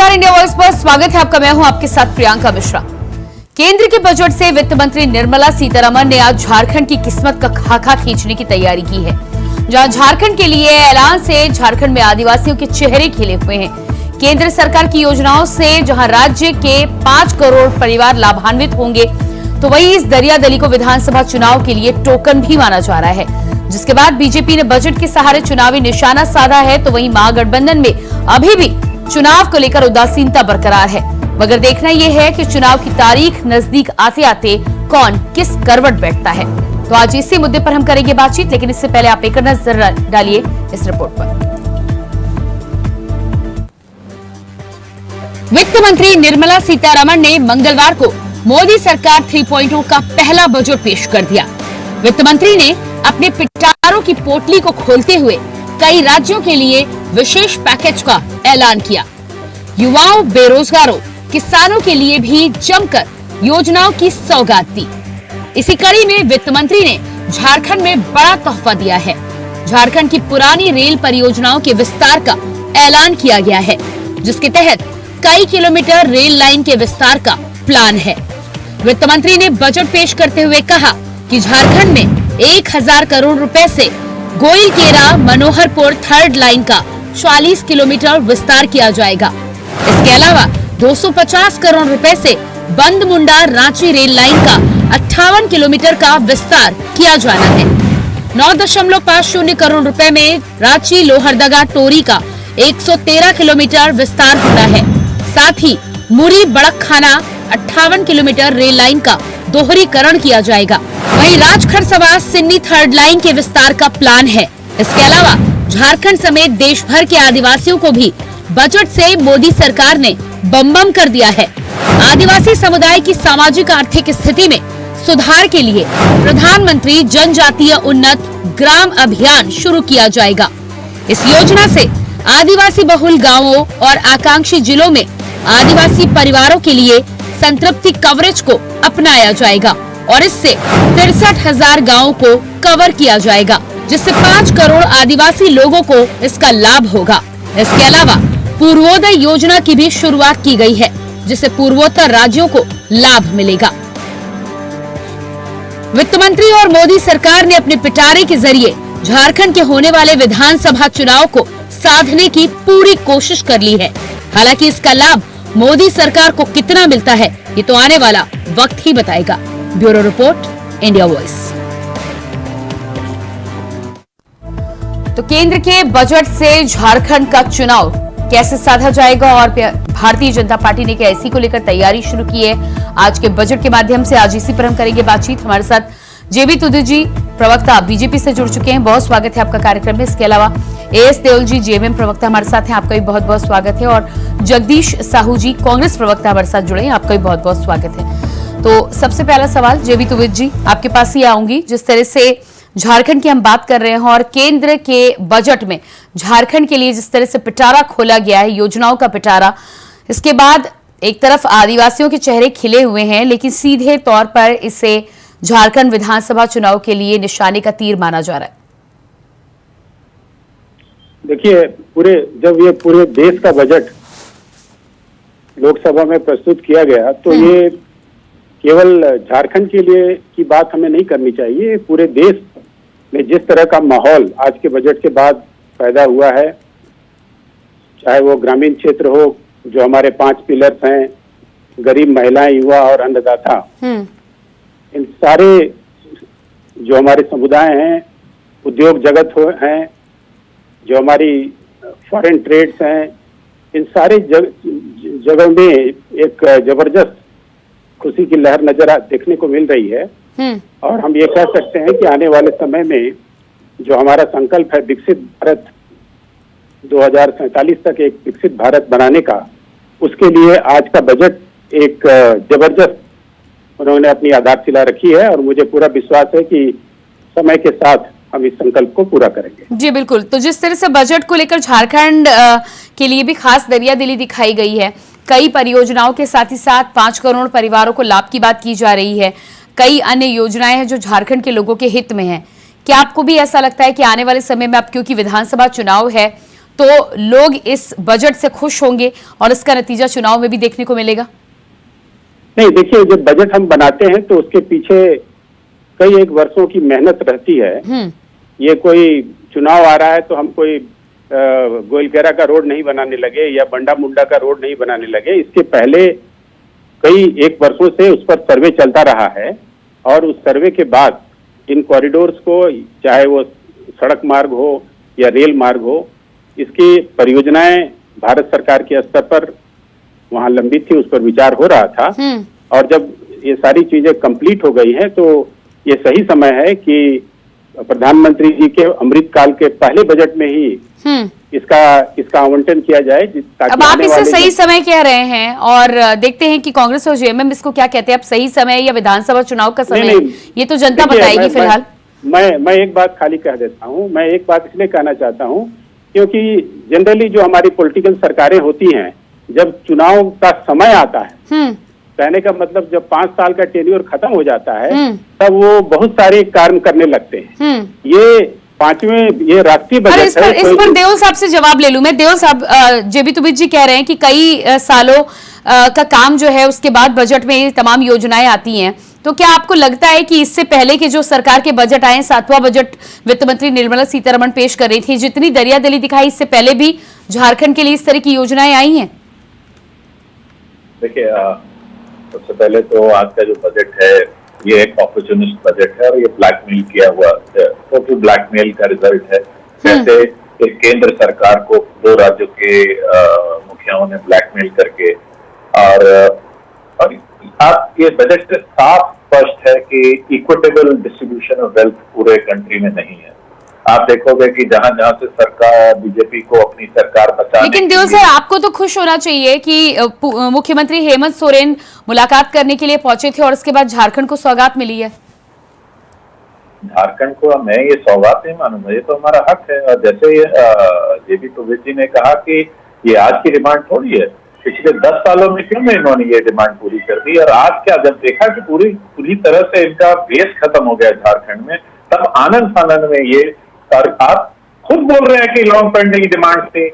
नमस्कार, India voice पर स्वागत है आपका। मैं हूं आपके साथ प्रियंका मिश्रा। केंद्र के बजट से वित्त मंत्री निर्मला सीतारमण ने आज झारखंड की किस्मत का खाका खींचने की तैयारी की है। जहां झारखंड के लिए ऐलान से झारखंड में आदिवासियों के चेहरे खिले हुए हैं। केंद्र सरकार की योजनाओं से जहां राज्य के 5 करोड़ परिवार लाभान्वित होंगे, तो वहीं इस दरियादली को विधानसभा चुनाव के लिए टोकन भी माना जा रहा है। जिसके बाद बीजेपी ने बजट के सहारे चुनावी निशाना साधा है, तो वहीं महागठबंधन में अभी भी चुनाव को लेकर उदासीनता बरकरार है। मगर देखना यह है कि चुनाव की तारीख नजदीक आते आते कौन किस करवट बैठता है। तो आज इसी मुद्दे पर हम करेंगे बातचीत, लेकिन इससे पहले आप एक नजर डालिए इस रिपोर्ट पर। वित्त मंत्री निर्मला सीतारमण ने मंगलवार को मोदी सरकार 3.0 का पहला बजट पेश कर दिया। वित्त मंत्री ने अपने पिटारों की पोटली को खोलते हुए कई राज्यों के लिए विशेष पैकेज का ऐलान किया। युवाओं, बेरोजगारों, किसानों के लिए भी जमकर योजनाओं की सौगात दी। इसी कड़ी में वित्त मंत्री ने झारखंड में बड़ा तोहफा दिया है। झारखंड की पुरानी रेल परियोजनाओं के विस्तार का ऐलान किया गया है, जिसके तहत कई किलोमीटर रेल लाइन के विस्तार का प्लान है। वित्त मंत्री ने बजट पेश करते हुए कहा कि झारखंड में 1000 करोड़ रुपए से गोइलकेरा मनोहरपुर थर्ड लाइन का 40 किलोमीटर विस्तार किया जाएगा। इसके अलावा 250 करोड़ रुपए से बंदमुंडा रांची रेल लाइन का 58 किलोमीटर का विस्तार किया जाना है। 9.50 करोड़ रुपए में रांची लोहरदगा टोरी का 113 किलोमीटर विस्तार होना है। साथ ही मुरी बड़कखाना 58 किलोमीटर रेल लाइन का दोहरीकरण किया जाएगा। वहीं राजखरसवा सिन्नी थर्ड लाइन के विस्तार का प्लान है। इसके अलावा झारखंड समेत देश भर के आदिवासियों को भी बजट से मोदी सरकार ने बम कर दिया है। आदिवासी समुदाय की सामाजिक आर्थिक स्थिति में सुधार के लिए प्रधानमंत्री जनजातीय उन्नत ग्राम अभियान शुरू किया जाएगा। इस योजना से आदिवासी बहुल गांवों और आकांक्षी जिलों में आदिवासी परिवारों के लिए संतृप्ति कवरेज को अपनाया जाएगा और इससे 63,000 गाँवों को कवर किया जाएगा, जिससे 5 करोड़ आदिवासी लोगों को इसका लाभ होगा। इसके अलावा पूर्वोदय योजना की भी शुरुआत की गई है, जिससे पूर्वोत्तर राज्यों को लाभ मिलेगा। वित्त मंत्री और मोदी सरकार ने अपने पिटारे के जरिए झारखंड के होने वाले विधानसभा चुनाव को साधने की पूरी कोशिश कर ली है। हालांकि इसका लाभ मोदी सरकार को कितना मिलता है, ये तो आने वाला वक्त ही बताएगा। Bureau report, India voice. तो केंद्र के बजट से झारखंड का चुनाव कैसे साधा जाएगा और भारतीय जनता पार्टी ने क्या इसी को लेकर तैयारी शुरू की है, आज के बजट के माध्यम से आज इसी पर हम करेंगे बातचीत। हमारे साथ जेबी तुदे जी, प्रवक्ता बीजेपी से जुड़ चुके हैं, बहुत स्वागत है आपका कार्यक्रम में। इसके अलावा एएस देओल जी, जेएमएम प्रवक्ता हमारे साथ हैं, आपका भी बहुत बहुत स्वागत है। और जगदीश साहू जी, कांग्रेस प्रवक्ता हमारे साथ जुड़े हैं, आपका भी बहुत बहुत स्वागत है। तो सबसे पहला सवाल जेबी तुदे जी आपके पास ही आऊंगी। जिस तरह से झारखंड की हम बात कर रहे हैं और केंद्र के बजट में झारखंड के लिए जिस तरह से पिटारा खोला गया है, योजनाओं का पिटारा, इसके बाद एक तरफ आदिवासियों के चेहरे खिले हुए हैं, लेकिन सीधे तौर पर इसे झारखंड विधानसभा चुनाव के लिए निशाने का तीर माना जा रहा है। देखिए, जब ये पूरे देश का बजट लोकसभा में प्रस्तुत किया गया, तो ये केवल झारखंड के लिए की बात हमें नहीं करनी चाहिए। पूरे देश में जिस तरह का माहौल आज के बजट के बाद पैदा हुआ है, चाहे वो ग्रामीण क्षेत्र हो, जो हमारे 5 पिलर्स हैं, गरीब महिलाएं, युवा और अन्नदाता, इन सारे जो हमारे समुदाय हैं, उद्योग जगत हैं, जो हमारी फॉरेन ट्रेड्स हैं, इन सारे जगह में एक जबरदस्त खुशी की लहर देखने को मिल रही है। और हम ये कह सकते हैं कि आने वाले समय में जो हमारा संकल्प है विकसित भारत 2047 तक एक विकसित भारत बनाने का, उसके लिए आज का बजट एक जबरदस्त उन्होंने अपनी आधारशिला रखी है। और मुझे पूरा विश्वास है कि समय के साथ हम इस संकल्प को पूरा करेंगे। जी बिल्कुल। तो जिस तरह से बजट को लेकर झारखंड के लिए भी खास दरियादिली दिखाई गई है, कई परियोजनाओं के साथ ही साथ 5 करोड़ परिवारों को लाभ की बात की जा रही है, कई अन्य योजनाएं हैं जो झारखंड के लोगों के हित में हैं। क्या आपको भी ऐसा लगता है कि आने वाले समय में, अब क्योंकि विधानसभा चुनाव है, तो लोग इस बजट से खुश होंगे और इसका नतीजा चुनाव में भी देखने को मिलेगा? नहीं, देखिए, जब बजट हम बनाते हैं तो उसके पीछे कई एक वर्षों की मेहनत रहती है। ये कोई चुनाव आ रहा है तो हम कोई गोइलकेरा का रोड नहीं बनाने लगे या बंडा मुंडा का रोड नहीं बनाने लगे। इसके पहले कई एक वर्षों से उस पर सर्वे चलता रहा है और उस सर्वे के बाद इन कॉरिडोर्स को, चाहे वो सड़क मार्ग हो या रेल मार्ग हो, इसकी परियोजनाएं भारत सरकार के स्तर पर वहां लंबित थी, उस पर विचार हो रहा था। और जब ये सारी चीजें कंप्लीट हो गई हैं तो ये सही समय है कि प्रधानमंत्री जी के अमृतकाल के पहले बजट में ही इसका आवंटन किया जाए। अब आप इसे सही समय कह रहे हैं और देखते हैं कि कांग्रेस और जेएमएम इसको क्या कहते हैं। अब सही समय या विधानसभा चुनाव का समय है, ये तो जनता बताएगी। फिलहाल मैं एक बात खाली कह देता हूँ। मैं एक बात इसलिए कहना चाहता हूँ क्योंकि जनरली जो हमारी पॉलिटिकल सरकारें होती हैं, जब चुनाव का समय आता है, कहने का मतलब जब 5 साल का टेन्योर खत्म हो जाता है, तब वो बहुत सारे कार्य करने लगते हैं। ये ये राष्ट्रीय बजट है। इस पर देओल साहब से जवाब ले लूं मैं। देओल साहब, जेबी तुबिद जी कह रहे हैं कि कई सालों का काम जो है उसके बाद बजट में ये तमाम योजनाएं आती हैं, तो क्या आपको लगता है कि इससे पहले के जो सरकार के बजट आए, 7वां बजट वित्त मंत्री निर्मला सीतारमण पेश कर रही थी, जितनी दरियादली दिखाई, इससे पहले भी झारखंड के लिए इस तरह की योजनाएं आई हैं? देखिए, सबसे पहले तो आज का जो बजट है ये एक अपॉर्चुनिस्ट बजट है और ये ब्लैकमेल किया हुआ है, तो ब्लैकमेल का रिजल्ट है। जैसे एक केंद्र सरकार को 2 राज्यों के मुखियाओं ने ब्लैकमेल करके और आप ये बजट से साफ स्पष्ट है कि इक्विटेबल डिस्ट्रीब्यूशन ऑफ वेल्थ पूरे कंट्री में नहीं है। आप देखोगे कि जहां जहां से सरकार, बीजेपी को अपनी सरकार बचाने, लेकिन देओल सर, आपको तो खुश होना चाहिए कि मुख्यमंत्री हेमंत सोरेन मुलाकात करने के लिए पहुंचे थे और उसके बाद झारखंड को सौगात मिली है। झारखंड को मैं ये सौगात नहीं मानूंगा, ये तो हमारा हक है। और जैसे जेबी तुबिद जी ने कहा कि ये आज की डिमांड थोड़ी है, पिछले 10 सालों में क्यों नहीं इन्होंने ये डिमांड पूरी कर दी, और आज क्या जब देखा कि पूरी तरह से इनका बेस खत्म हो गया झारखंड में, तब आनंद फानंद में ये, और आप खुद बोल रहे हैं कि लॉन्ग पेंडिंग डिमांड थी,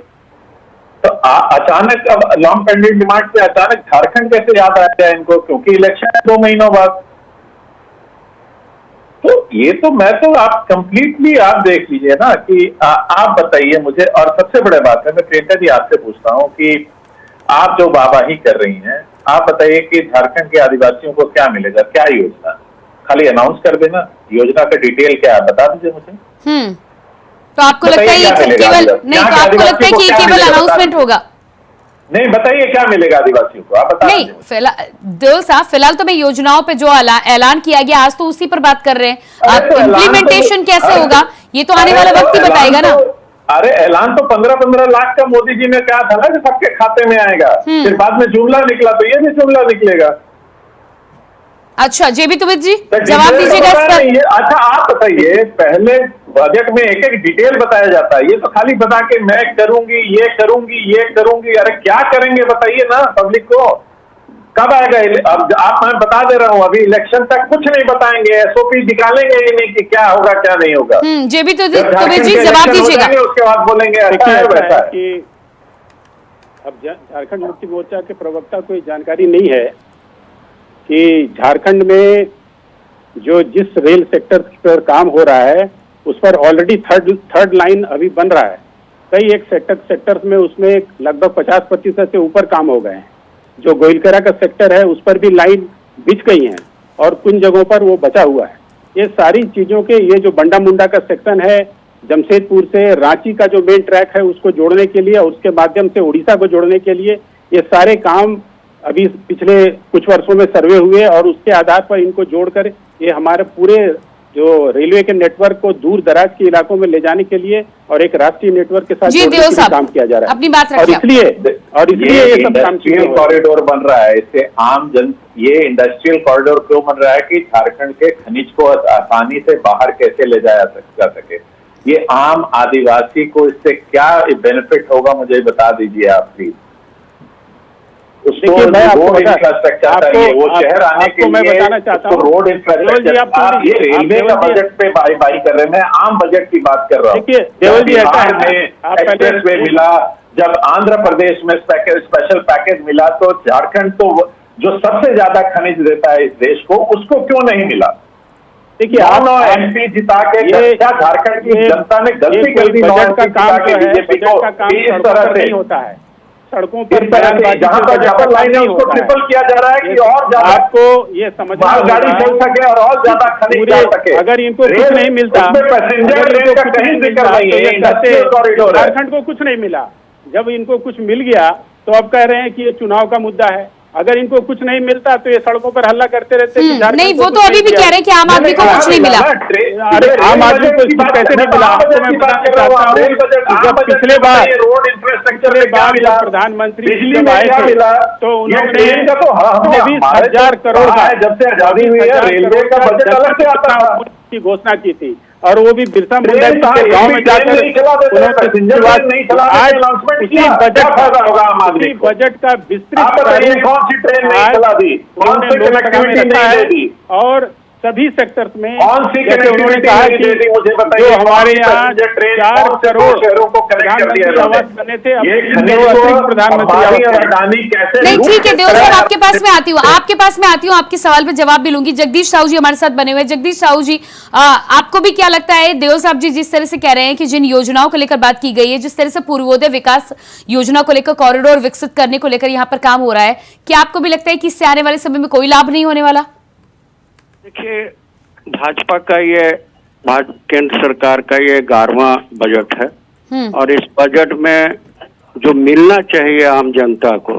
तो अचानक अब लॉन्ग पेंडिंग डिमांड से अचानक झारखंड कैसे याद आ गया इनको, क्योंकि इलेक्शन 2 महीनों बाद। तो ये तो आप कंप्लीटली आप देख लीजिए ना कि आप बताइए मुझे। और सबसे बड़ी बात है, मैं प्रियंका जी आपसे पूछता हूँ कि आप जो वाहवाही कर रही हैं, आप बताइए कि झारखंड के आदिवासियों को क्या मिलेगा, क्या योजना? खाली अनाउंस कर देना, योजना का डिटेल क्या है बता दीजिए मुझे। तो आपको लगता है ये केवल नहीं, तो आपको लगता है कि ये केवल अनाउंसमेंट होगा? नहीं, बताइए क्या मिलेगा आदिवासियों को, आप बता नहीं। देओल साहब, फिलहाल तो मैं योजनाओं पे जो ऐलान किया गया आज तो उसी पर बात कर रहे हैं। आप इम्प्लीमेंटेशन कैसे होगा ये तो आने वाला वक्त ही बताएगा ना। अरे ऐलान तो 15-15 लाख का मोदी जी ने कहा था ना कि सबके खाते में आएगा, फिर बाद में जुमला निकला, तो ये भी जुमला निकलेगा। अच्छा, जेबी तुबिद जी जवाब दीजिएगा इस पर। अच्छा, आप बताइए, पहले बजट में एक एक डिटेल बताया जाता है, ये तो खाली बता के मैं करूंगी, ये करूंगी। अरे क्या करेंगे बताइए ना पब्लिक को, कब आएगा? अब आप, मैं बता दे रहा हूँ, अभी इलेक्शन तक कुछ नहीं बताएंगे, एसओपी निकालेंगे ही नहीं कि क्या होगा क्या नहीं होगा। जेबी तुबिद जी जवाब दीजिएगा, उसके बाद बोलेंगे ऐसा है वैसा है। कि अब झारखंड मुक्ति मोर्चा के प्रवक्ता को जानकारी नहीं है कि झारखंड में जो जिस रेल सेक्टर पर काम हो रहा है उस पर ऑलरेडी थर्ड लाइन अभी बन रहा है। कई एक सेक्टर्स में उसमें लगभग 50% से ऊपर काम हो गए हैं। जो गोइलकेरा का सेक्टर है उस पर भी लाइन बिछ गई है और कुछ जगहों पर वो बचा हुआ है। ये सारी चीजों के, ये जो बंडा मुंडा का सेक्शन है, जमशेदपुर से रांची का जो मेन ट्रैक है उसको जोड़ने के लिए और उसके माध्यम से उड़ीसा को जोड़ने के लिए, ये सारे काम अभी पिछले कुछ वर्षों में सर्वे हुए और उसके आधार पर इनको जोड़कर ये हमारे पूरे जो रेलवे के नेटवर्क को दूर दराज के इलाकों में ले जाने के लिए और एक राष्ट्रीय नेटवर्क के साथ जोड़ने के लिए काम किया जा रहा है। अपनी बात रखिए। और इसलिए ये सब काम कॉरिडोर बन रहा है, इससे आम जन, ये इंडस्ट्रियल कॉरिडोर क्यों बन रहा है कि झारखंड के खनिज को आसानी से बाहर कैसे ले जाया जा सके। ये आम आदिवासी को इससे क्या बेनिफिट होगा मुझे बता दीजिए आप प्लीज। उसको मैं आपको रोड इंफ्रास्ट्रक्चर चाहिए, वो शहर आने के मैं लिए बताना चाहता हूँ रोड इंफ्रास्ट्रक्चर। आप ये रेलवे का बजट पे बाई कर रहे हैं, मैं आम बजट की बात कर रहा हूँ। देखिए देवल जी, बिहार में एक्सप्रेस वे मिला, जब आंध्र प्रदेश में स्पेशल पैकेज मिला, तो झारखंड तो जो सबसे ज्यादा खनिज देता है इस देश को, उसको क्यों नहीं मिला? देखिए आप एमपी जिता के क्या झारखंड की जनता ने गलती कर दी? बजट का काम के बीजेपी को इस तरह से नहीं होता है, सड़कों पर जहां पर डबल लाइन है उसको ट्रिपल किया जा रहा है कि और ज्यादा आपको ये समझना मालगाड़ी चल सके और ज्यादा खनिज जा सके। अगर इनको कुछ नहीं मिलता, पैसेंजर ट्रेन का कहीं जिक्र नहीं है, इंडस्ट्रियल कॉरिडोर है। झारखंड को कुछ नहीं मिला, जब इनको कुछ मिल गया तो अब कह रहे हैं कि ये चुनाव का मुद्दा है। अगर इनको कुछ नहीं मिलता तो ये सड़कों पर हल्ला करते रहते हैं। नहीं, वो तो अभी भी कह रहे हैं कि आम आदमी को कुछ नहीं मिला। अरे आम आदमी को कैसे नहीं मिला? आपको मैं बताना चाहता हूँ, जब पिछले बार जब प्रधानमंत्री जब आए थे तो उन्होंने 20,000 करोड़ जब से आजादी हुई है रेलवे का बजट अलग से आता था की घोषणा की थी, और वो भी बिरसा मुंडा जी के गांव में जाकर आज उसी बजट का विस्तृत कौन सी ट्रेन नहीं चला दी, कौन सी कनेक्टिविटी नहीं दी, और सभी सेक्टर्स में कौन सी उन्होंने कहा कि मुझे बताइए, जो हमारे यहाँ 4 करोड़ शहरों को कनेक्ट कर दिया आवास बने थे, प्रधानमंत्री कैसे? नहीं, ठीक है देव सर, आपके पास में आती हूँ, आपके सवाल पे जवाब भी लूंगी। जगदीश साहू जी हमारे साथ बने हुए। जगदीश साहू जी, आपको भी क्या लगता है, देव साहब जी जिस तरह से कह रहे हैं कि जिन योजनाओं को लेकर बात की गई है, जिस तरह से पूर्वोदय विकास योजना को लेकर, कॉरिडोर विकसित करने को लेकर यहाँ पर काम हो रहा है, क्या आपको भी लगता है कि इससे आने वाले समय में कोई लाभ नहीं होने वाला? देखिए, भाजपा का ये केंद्र सरकार का ये 11वां बजट है और इस बजट में जो मिलना चाहिए आम जनता को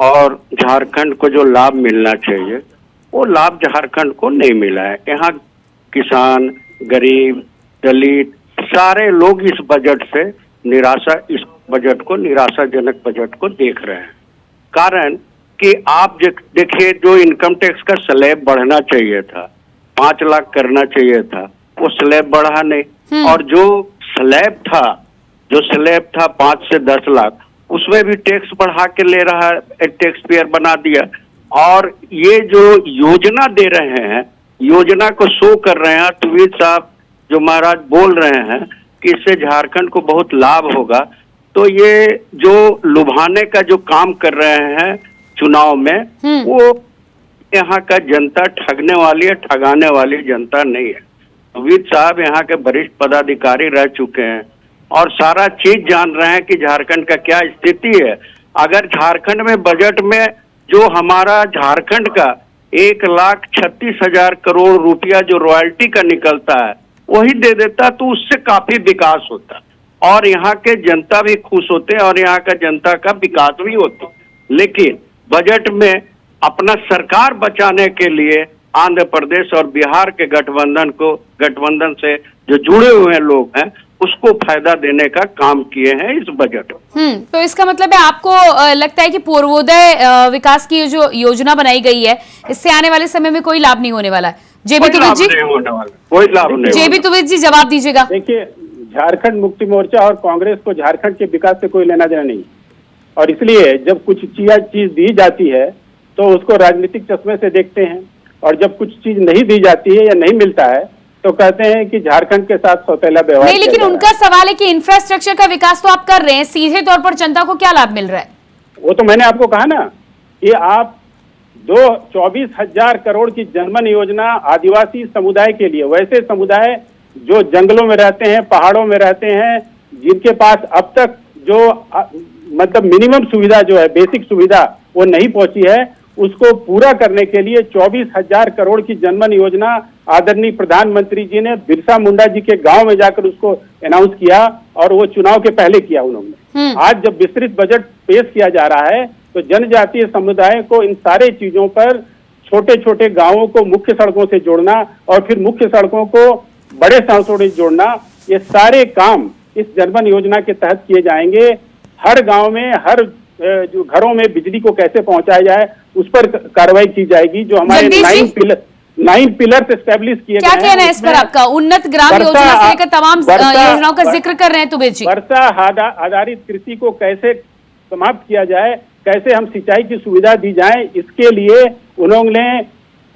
और झारखंड को जो लाभ मिलना चाहिए, वो लाभ झारखंड को नहीं मिला है। यहाँ किसान, गरीब, दलित सारे लोग इस बजट से इस बजट को निराशाजनक बजट को देख रहे हैं। कारण कि आप देखिए, जो इनकम टैक्स का स्लैब बढ़ना चाहिए था, 5 लाख करना चाहिए था, वो स्लैब बढ़ा नहीं। और जो स्लैब था 5 से 10 लाख, उसमें भी टैक्स बढ़ा के ले रहा है, टैक्स पेयर बना दिया। और ये जो योजना दे रहे हैं, योजना को शो कर रहे हैं, तुविद साहब जो महाराज बोल रहे हैं कि इससे झारखंड को बहुत लाभ होगा, तो ये जो लुभाने का जो काम कर रहे हैं चुनाव में, वो यहाँ का जनता ठगने वाली है, ठगाने वाली जनता नहीं है। तुविद साहब यहाँ के वरिष्ठ पदाधिकारी रह चुके हैं और सारा चीज जान रहे हैं कि झारखंड का क्या स्थिति है। अगर झारखंड में बजट में जो हमारा झारखंड का 1,36,000 करोड़ रुपया जो रॉयल्टी का निकलता है वही दे देता तो उससे काफी विकास होता और यहाँ के जनता भी खुश होते और यहाँ का जनता का विकास भी होता। लेकिन बजट में अपना सरकार बचाने के लिए आंध्र प्रदेश और बिहार के गठबंधन से जो जुड़े हुए लोग हैं उसको फायदा देने का काम किए हैं इस बजट में। तो इसका मतलब है आपको लगता है कि पूर्वोदय विकास की जो योजना बनाई गई है, इससे आने वाले समय में कोई लाभ नहीं होने वाला है? जेबी तुविद जी, कोई लाभ नहीं। जेबी तुविद जी जवाब दीजिएगा। देखिए, झारखंड मुक्ति मोर्चा और कांग्रेस को झारखंड के विकास से कोई लेना देना नहीं, और इसलिए जब कुछ चीज दी जाती है तो उसको राजनीतिक चश्मे से देखते हैं, और जब कुछ चीज नहीं दी जाती है या नहीं मिलता है तो कहते हैं कि झारखंड के साथ सौतेला व्यवहार। नहीं, लेकिन उनका सवाल है कि इंफ्रास्ट्रक्चर का विकास तो आप कर रहे हैं, सीधे तौर पर जनता को क्या लाभ मिल रहा है? वो तो मैंने आपको कहा ना कि आप 24,000 करोड़ की जनमन योजना आदिवासी समुदाय के लिए, वैसे समुदाय जो जंगलों में रहते हैं, पहाड़ों में रहते हैं, जिनके पास अब तक जो मतलब मिनिमम सुविधा जो है, बेसिक सुविधा वो नहीं पहुंची है, उसको पूरा करने के लिए 24,000 करोड़ की जनमन योजना आदरणीय प्रधानमंत्री जी ने बिरसा मुंडा जी के गांव में जाकर उसको अनाउंस किया, और वो चुनाव के पहले किया उन्होंने। आज जब विस्तृत बजट पेश किया जा रहा है तो जनजातीय समुदाय को इन सारे चीजों पर, छोटे छोटे गांवों को मुख्य सड़कों से जोड़ना और फिर मुख्य सड़कों को बड़े सड़कों से जोड़ना, ये सारे काम इस जनमन योजना के तहत किए जाएंगे। हर गांव में, हर जो घरों में बिजली को कैसे पहुंचाया जाए उस पर कार्रवाई की जाएगी। जो हमारे 9 पिलर्स एस्टेब्लिश किए गए हैं। क्या कहना है इस पर आपका? उन्नत ग्राम योजना से लेकर तमाम योजनाओं का जिक्र कर रहे हैं तुविद जी। वर्षा आधारित कृषि को कैसे समाप्त किया जाए, कैसे हम सिंचाई की सुविधा दी जाए, इसके लिए उन्होंने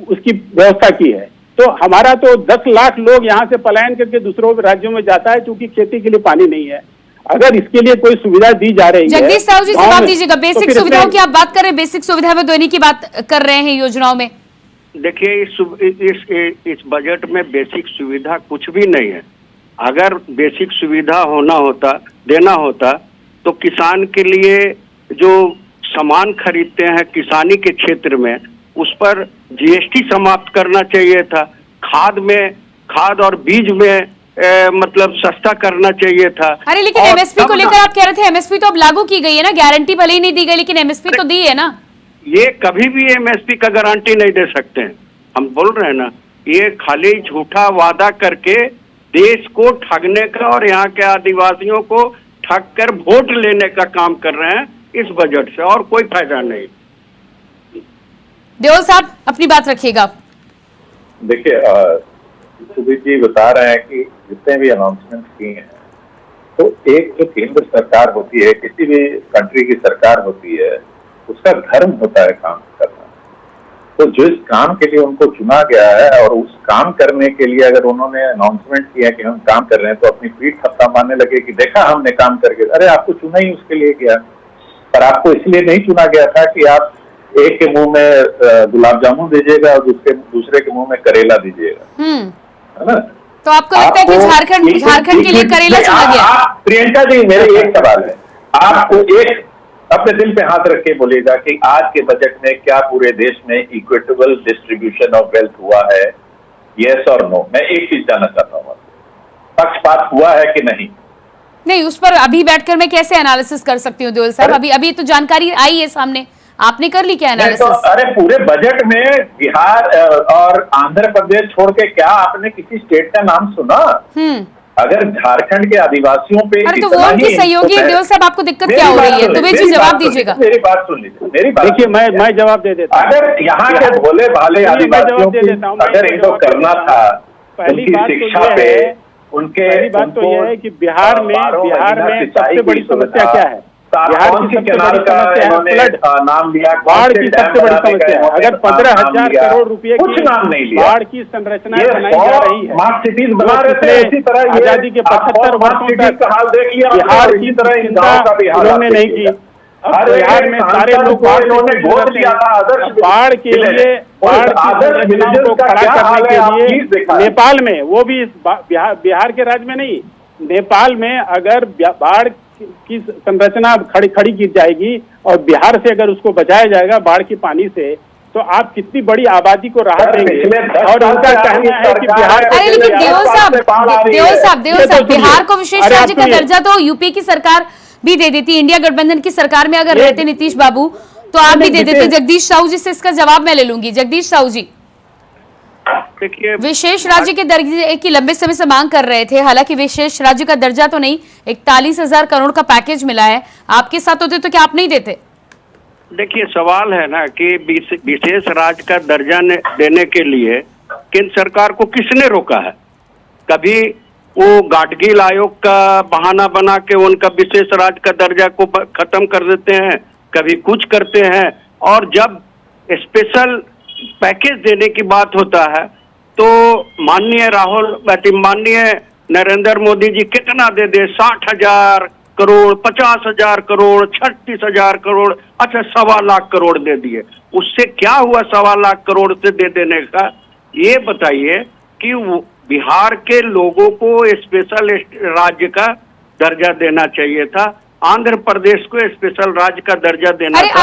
उसकी व्यवस्था की है। तो हमारा तो 10 लाख लोग यहाँ से पलायन करके दूसरों राज्यों में जाता है, क्योंकि खेती के लिए पानी नहीं है। अगर इसके लिए कोई सुविधा दी जा रही है, जगदीश साहू जी जवाब दीजिएगा। तो बेसिक फिर सुविधाओं की आप बात कर रहे हैं, बेसिक सुविधा में देने की बात कर रहे हैं योजनाओं में। देखिए इस बजट में बेसिक सुविधा कुछ भी नहीं है। अगर बेसिक सुविधा देना होता तो किसान के लिए जो सामान खरीदते हैं किसानी के क्षेत्र में, उस पर जीएसटी समाप्त करना चाहिए था। खाद और बीज में मतलब सस्ता करना चाहिए था। अरे लेकिन एमएसपी को लेकर आप कह रहे थे, एमएसपी तो अब लागू की गई है ना, गारंटी भले ही नहीं दी गई लेकिन एमएसपी तो दी है ना। ये कभी भी एमएसपी का गारंटी नहीं दे सकते हैं। हम बोल रहे हैं ना, ये खाली झूठा वादा करके देश को ठगने का और यहाँ के आदिवासियों को ठग कर वोट लेने का काम कर रहे हैं इस बजट से, और कोई फायदा नहीं। देओल साहब अपनी बात रखिएगा। देखिए सुधीर जी बता रहे हैं कि जितने भी अनाउंसमेंट किए हैं, तो एक जो केंद्र सरकार होती है, किसी भी कंट्री की सरकार होती है, उसका धर्म होता है काम करना। तो जिस काम के लिए उनको चुना गया है और उस काम करने के लिए अगर उन्होंने अनाउंसमेंट किया कि हम काम कर रहे हैं, तो अपनी पीठ थपथपा मारने लगे कि देखा हमने काम करके। अरे आपको चुना ही उसके लिए गया, पर आपको इसलिए नहीं चुना गया था कि आप एक के मुंह में गुलाब जामुन दीजिएगा और दूसरे के मुंह में करेला दीजिएगा, है ना। तो आपको लगता है कि झारखंड के लिए करेला चुना गया? प्रियंका जी, मेरे एक सवाल है, आपको एक अपने दिल पे हाथ रख के बोलिएगा कि आज के बजट में क्या पूरे देश में इक्विटेबल डिस्ट्रीब्यूशन ऑफ वेल्थ हुआ है? यस और नो। मैं एक चीज जानना चाहता हूँ, पक्षपात हुआ है कि नहीं? नहीं, उस पर अभी बैठकर मैं कैसे एनालिसिस कर सकती हूँ देओल साहब? अभी तो जानकारी आई है सामने, आपने कर ली क्या एनालिसिस? तो अरे पूरे बजट में बिहार और आंध्र प्रदेश छोड़ के क्या आपने किसी स्टेट का नाम सुना? अगर झारखंड के आदिवासियों पे अरे तो वो उनकी सहयोगी देओल साहब, आपको दिक्कत क्या हो रही है? तो जी जवाब दीजिएगा। मेरी बात सुन लीजिए, मेरी बात देखिए, मैं जवाब दे देता हूं। अगर यहाँ के भोले भाले आदिवासियों की अगर इनको करना था, उनकी शिक्षा पे, उनके पहली बात तो यह है कि बिहार में सबसे बड़ी समस्या क्या है? बिहार की सबसे बड़ी समस्या है फ्लड, नाम लिया, बाढ़ की सबसे बड़ी समस्या है। अगर 15,000 करोड़ रुपए कुछ नाम नहीं लिया, बाढ़ की संरचनाएं बनाई जा रही है, स्मार्ट सिटीज बना रहे थे, इसी तरह आजादी के 75 वर्षों तक हाल देख लिया बिहार की तरह उन्होंने नहीं की। बिहार में सारे लोग उन्होंने वोट दिया था बाढ़ के लिए, बाढ़ की संरचनाओं को खड़ा करने के लिए नेपाल में, वो भी बिहार के राज्य में नहीं, नेपाल में अगर बाढ़ की संरचना खड़ी की जाएगी और बिहार से अगर उसको बचाया जाएगा बाढ़ की पानी से, तो आप कितनी बड़ी आबादी को राहत देंगे। और उनका कहना है कि बिहार, अरे लेकिन देओल साहब बिहार को विशेष राज्य का दर्जा तो यूपी की सरकार भी दे देती। इंडिया गठबंधन की सरकार में अगर रहते नीतीश बाबू तो आप भी दे देते। जगदीश साहू जी से इसका जवाब मैं ले लूंगी। जगदीश साहू जी, विशेष राज्य के दर्जे की लंबे समय से मांग कर रहे थे, हालांकि विशेष राज्य का दर्जा तो नहीं, 41,000 करोड़ का पैकेज मिला है, आपके साथ होते तो क्या आप नहीं देते? देखिए सवाल है ना कि विशेष राज्य का दर्जा देने के लिए केंद्र सरकार को किसने रोका है? कभी वो गाडगिल आयोग का बहाना बना के उनका विशेष राज्य का दर्जा को खत्म कर देते हैं, कभी कुछ करते हैं, और जब स्पेशल पैकेज देने की बात होता है तो माननीय नरेंद्र मोदी जी कितना दे दे, 60,000 करोड़, 50,000 करोड़, 36,000 करोड़, अच्छा 1.25 लाख करोड़ दे दिए। उससे क्या हुआ 1.25 लाख करोड़ से दे देने का? ये बताइए कि बिहार के लोगों को स्पेशल राज्य का दर्जा देना चाहिए था, आंध्र प्रदेश को स्पेशल राज्य का दर्जा देना था।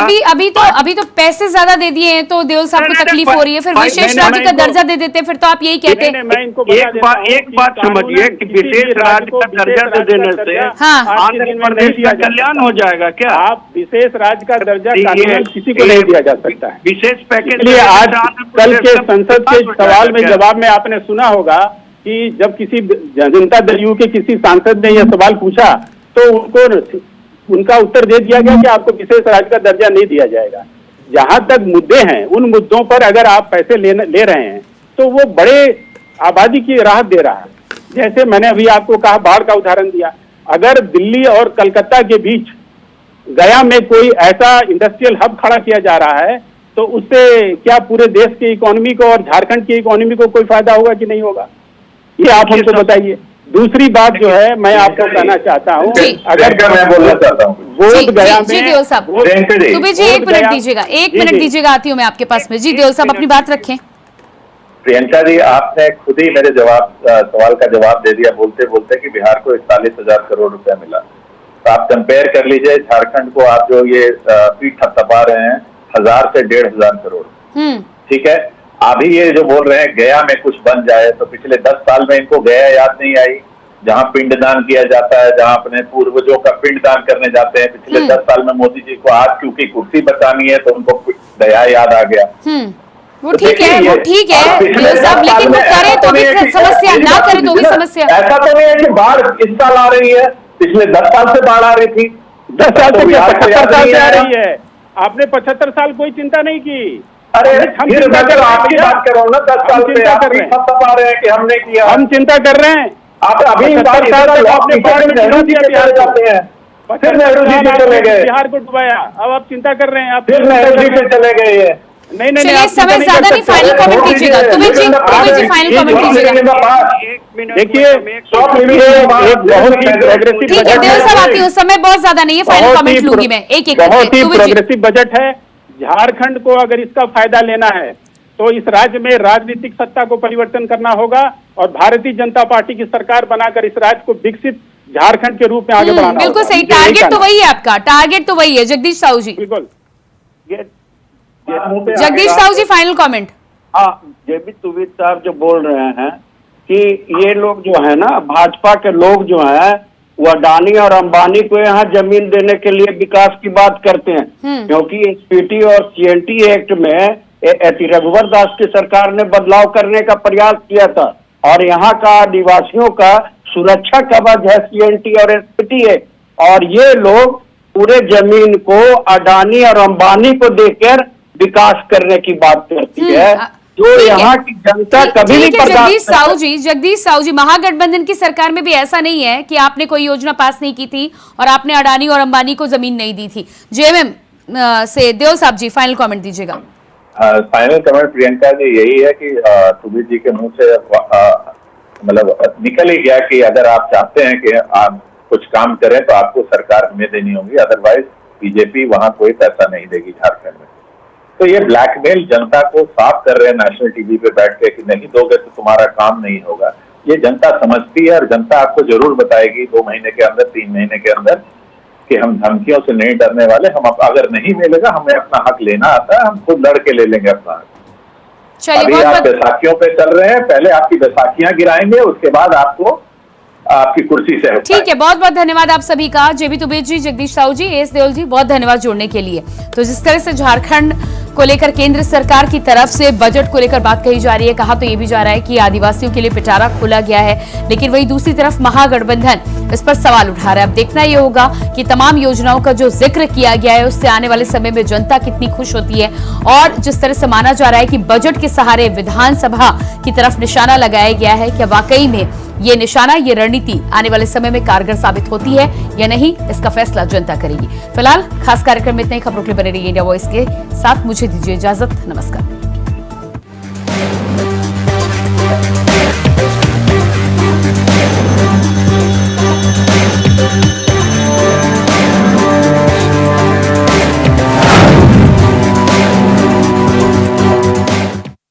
अभी तो पैसे ज्यादा दे दिए हैं तो देओल साहब को तकलीफ हो रही है, फिर विशेष राज्य का दर्जा दे देते, फिर तो आप यही कहते हैं। एक बात समझिए कि विशेष राज्य का दर्जा दे देने से आंध्र प्रदेश का कल्याण हो जाएगा क्या? आप विशेष राज्य का दर्जा किसी को नहीं दिया जा सकता है। विशेष पैकेज आज कल के संसद के सवाल में जवाब में आपने सुना होगा कि जब किसी जनता दल यू के किसी सांसद ने यह सवाल पूछा तो उनका उत्तर दे दिया गया कि आपको विशेष राज्य का दर्जा नहीं दिया जाएगा। जहां तक मुद्दे हैं, उन मुद्दों पर अगर आप पैसे ले रहे हैं तो वो बड़े आबादी की राहत दे रहा है। जैसे मैंने अभी आपको कहा, बाढ़ का उदाहरण दिया, अगर दिल्ली और कलकत्ता के बीच गया में कोई ऐसा इंडस्ट्रियल हब खड़ा किया जा रहा है तो उससे क्या पूरे देश की इकोनॉमी को और झारखंड की इकोनॉमी को कोई फायदा होगा कि नहीं होगा, ये आप हमको बताइए। दूसरी बात जो है मैं आपको कहना चाहता हूँ, अगर मैं बोलना चाहता हूँ बोध गया में देओल साहब, दुबे जी एक मिनट दीजिएगा, एक मिनट दीजिएगा, आती हूँ मैं आपके पास में। जी देओल साहब अपनी बात रखें। प्रियंका जी, आपने खुद ही मेरे सवाल का जवाब दे दिया बोलते बोलते कि बिहार को 41,000 करोड़ रुपया मिला। तो आप कंपेयर कर लीजिए झारखंड को, आप जो ये पीठ थपथपा रहे हैं 1000 से 1,500 करोड़, ठीक है। अभी ये जो बोल रहे हैं गया में कुछ बन जाए, तो पिछले 10 साल में इनको गया याद नहीं आई, जहाँ पिंडदान किया जाता है, जहाँ अपने पूर्वजों का पिंडदान करने जाते हैं। पिछले 10 साल में मोदी जी को आज क्योंकि कुर्सी बचानी है तो उनको गया याद आ गया। वो ठीक है, वो ठीक है देओल साहब, लेकिन वो करे तो भी समस्या, ना करे तो भी समस्या। ऐसा तो नहीं है कि बाढ़ इस साल आ रही है, पिछले 10 साल से बाढ़ आ रही थी, 10 साल से 75 साल से आ रही है। आपने 75 साल कोई चिंता नहीं की। अरे फिर मैं जब आपकी बात कर रहा हूँ ना, 10 साल से आप पा रहे हैं कि हमने किया, हम चिंता कर रहे हैं। आप अभी नेहरू जी के चले जाते हैं, फिर नेहरू जी पे चले गए, बिहार को डुबाया, अब आप चिंता कर रहे हैं, आप फिर नेहरू जी पे चले गए हैं। नहीं, चलिए समय ज्यादा नहीं, फाइनल कमेंट दीजिएगा। तुम्हें जी फाइनल कमेंट दीजिएगा। देखिए ठीक है देओल साहब, आती हूँ, समय बहुत ज्यादा नहीं है, फाइनल कमेंट लूंगी मैं एक बहुत ही प्रोग्रेसिव बजट है। झारखंड को अगर इसका फायदा लेना है तो इस राज्य में राजनीतिक सत्ता को परिवर्तन करना होगा और भारतीय जनता पार्टी की सरकार बनाकर इस राज्य को विकसित झारखंड के रूप में आगे बढ़ाना। बिल्कुल सही, टारगेट तो वही है आपका, टारगेट तो वही है। जगदीश साहू जी, बिल्कुल जगदीश साहू जी फाइनल कमेंट। हाँ, जेबी तुबित साहब जो बोल रहे हैं कि ये लोग जो है ना, भाजपा के लोग जो हैं वो अडानी और अंबानी को यहाँ जमीन देने के लिए विकास की बात करते हैं, क्योंकि एसपीटी और सीएनटी एक्ट में रघुवर दास की सरकार ने बदलाव करने का प्रयास किया था और यहाँ का आदिवासियों का सुरक्षा कवच है सीएनटी और एसपीटी एक्ट, और ये लोग पूरे जमीन को अडानी और अंबानी को देकर विकास करने की बात करती है, जो यहाँ की जनता कभी नहीं जगदीश साहू जी, महागठबंधन की सरकार में भी ऐसा नहीं है कि आपने कोई योजना पास नहीं की थी और आपने अडानी और अंबानी को जमीन नहीं दी थी। जेएमएम से देओल साहब जी फाइनल कमेंट दीजिएगा। फाइनल कमेंट प्रियंका जी यही है कि तुबित जी के मुंह से मतलब निकल ही गया कि अगर आप चाहते हैं कि आप कुछ काम करें तो आपको सरकार हमें देनी होगी, अदरवाइज बीजेपी वहां कोई पैसा नहीं देगी झारखंड में। तो ये ब्लैकमेल जनता को साफ कर रहे हैं नेशनल टीवी पे बैठ के कि नहीं दोगे तो तुम्हारा काम नहीं होगा। ये जनता समझती है और जनता आपको जरूर बताएगी 2 महीने के अंदर, 3 महीने के अंदर कि हम धमकियों से नहीं डरने वाले। हम अगर नहीं मिलेगा, हमें अपना हक लेना आता है, हम खुद लड़ के ले लेंगे अपना हक। अभी आप बैसाखियों पे चल रहे हैं, पहले आपकी बैसाखियां गिराएंगे, उसके बाद आपको आपकी कुर्सी से। ठीक है, बहुत बहुत धन्यवाद आप सभी का। जेबी तुबित जी, जगदीश साहू जी, एस देओल जी, बहुत धन्यवाद जुड़ने के लिए। तो जिस तरह से झारखंड को लेकर केंद्र सरकार की तरफ से बजट को लेकर बात कही जा रही है, कहा तो ये भी जा रहा है कि आदिवासियों के लिए पिटारा खोला गया है, लेकिन वही दूसरी तरफ महागठबंधन इस पर सवाल उठा रहा है। अब देखना ये होगा कि तमाम योजनाओं का जो जिक्र किया गया है उससे आने वाले समय में जनता कितनी खुश होती है, और जिस तरह से माना जा रहा है कि बजट के सहारे विधानसभा की तरफ निशाना लगाया गया है, क्या वाकई में ये निशाना, ये रणनीति आने वाले समय में कारगर साबित होती है या नहीं, इसका फैसला जनता करेगी। फिलहाल खास कार्यक्रम में इतने ही। खबरों के लिए बने रहिए इंडिया वॉइस के साथ। मुझे दीजिए इजाजत, नमस्कार।